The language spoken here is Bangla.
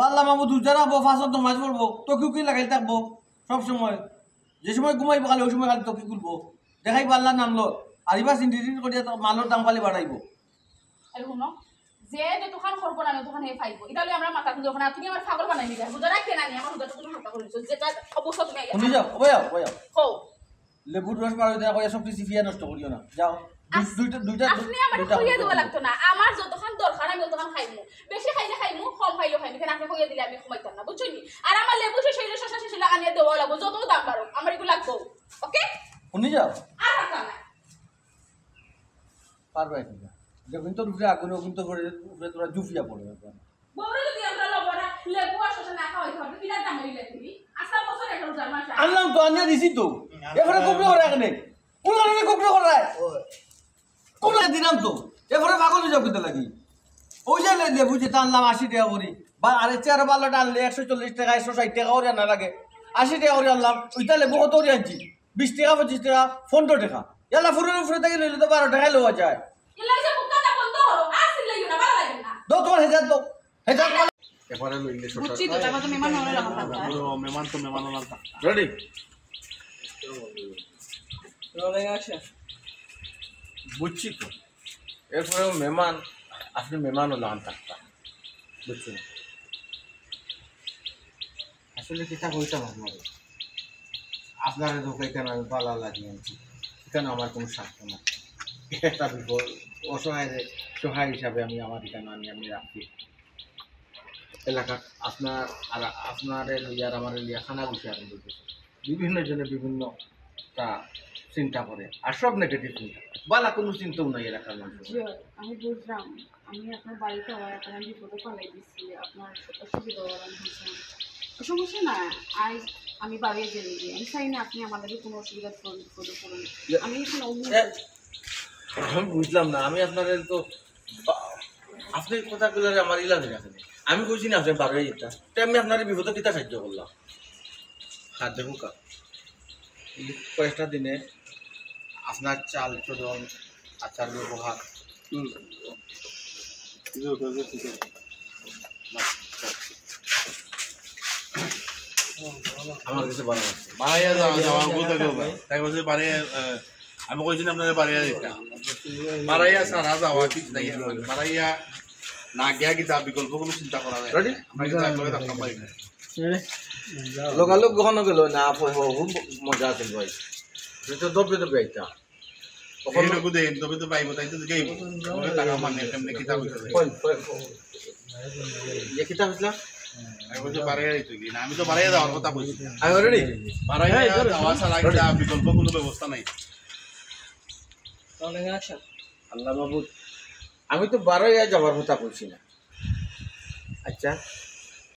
আল্লাহ মাহমুদ উজারা হবো ফাঁসত নমাজ পড়বো তোকে কি লাগাই থাকবো সব সময় যে সময় ঘুমাইবো খালি ওই সময় খালি তোকে খুলবো দেখাইবো আল্লাহ নামলো আরিবা চিন্তিত করিয়া মালের দাম খালি বাড়াইবো যে যতক্ষণ করবো না ততক্ষণ হে পাইবো এটা আমরা মাথা খুঁজে ওখানে তুমি আমার পাগল বানাই নিবে বুঝা রাখতে না আমার হুদা তুমি হালকা করেছো যেটা অবশ্য তুমি শুনি যাও বয়াও হো লেবুর রস মারো দেয়া কইয়া সব কিছু ফিয়া নষ্ট করিও না যাও দুইটা আপনি আমার কইয়া দেওয়া লাগতো না আমার যতক্ষণ দরকার আমি ততক্ষণ খাইমু বেশি খাইলে খাইমু কম খাইলেও খাইমু কেন আপনি কইয়া দিলে আমি ঘুমাইতাম না বুঝছনি আর আমার লেবু শেষ হইলে শশা শেষ হইলে আনিয়ে দেওয়া লাগবো যত দাম বাড়ো আমার এগুলো লাগবো ওকে শুনি যাও আর রাখতাম না পারবাই না যখন তোর উপরে আগুন কিন্তু করে তোরা জুফিয়া পড়বে বউরে যদি আমরা লবণা লেবু আর শশা না খাওয়াইতে হবে কিনা দাম হইলে তুমি আস্তা বছর একটা রোজার মাস আনলাম তো আনিয়ে দিছি তো এবারে কোপড়ে করে এখানে কোন কারণে কোপড়ে করে কোন দিলাম তো এবারে পাগল হয়ে যাও কিন্তু লাগি ওই যে লেবু যেটা আনলাম 80 টাকা করি বা আরে চেয়ার বাল্লাটা আনলে 140 টাকা 160 টাকা করে আনা লাগে 80 টাকা করে আনলাম ওইটা লেবু কত করে আনছি 20 টাকা 25 টাকা 15 টাকা এলা ফুরে থেকে লইলে তো 12 টাকা লওয়া যায় ইলাইজা মুক্তাটা বন্ধ করো আর সিলাইও না ভালো লাগে না দাও তোমার হেজার এবারে লইলে বুঝছি তো তারপর তো মেহমান হলো না কথা মেহমান তো মেহমান না রেডি বুঝছি তো এরপরে মেহমান আপনি মেহমান হলো থাকতাম বুঝছি না আসলে কিতা কইতাম আপনার ঢোকাইতে আমি পালা লাগিয়ে আনছি এখানে আমার কোনো স্বার্থ না একটা বিপদ সহায় হিসাবে আমি আমার এখানে আমি রাখি এলাকার আপনার লিয়ার আমার লিয়া খানা গুছি আরম্ভ করছে বিভিন্ন জনে বিভিন্নটা চিন্তা করে আর সব নেগেটিভ চিন্তা বালা কোনো চিন্তাও নাই এলাকার মানুষ আমি বুঝলাম আমি আপনার বাড়িতে হওয়ার এখন আমি বিপদে পালাই দিচ্ছি আপনার অসুবিধা সমস্যা না আজ আমি বাড়িয়ে জেনে দিই আমি চাই না আপনি আমাদেরকে কোনো অসুবিধার বিপদে পড়ুন আমি এখানে আমি বুঝলাম না আমি আপনাদের তো আপনি কথাগুলো আমার ইলাজ রাখেন আমি কইছি না আপনি বারোই যেটা তাই আমি আপনার বিপদে কিতা সাহায্য করলাম হাত দেখুন কা কয়েকটা দিনে আপনার চাল চলন আচার ব্যবহার আমার কাছে ভালো লাগছে বাড়াইয়া যাওয়া বলতে তাই বলছে বাড়িয়ে আমি কইছি না আপনাদের বাড়াইয়া দিতা বাড়াইয়া সারা যাওয়া ঠিক নাই বাড়াইয়া না গিয়া কি তার বিকল্প কোনো চিন্তা করা যায় রেডি না লোকালোক কখনো গেল না খুব মজা আছে ভাই সেটা দবে দবে আইতা এইটুকু দেন তবে তো পাইব তাই তো যাইব টাকা মানে কেমনে কিতাব কিতাব ইসলাম আমি বলছি বাড়াইয়া দিতে কি না আমি তো বাড়াইয়া যাওয়ার কথা বলছি আমি রেডি বাড়াইয়া যাওয়া ছাড়া কিতা বিকল্প কোনো ব্যবস্থা নাই আল্লাহ মাহবুদ আমি তো 12 যাবার কথা বলছি না আচ্ছা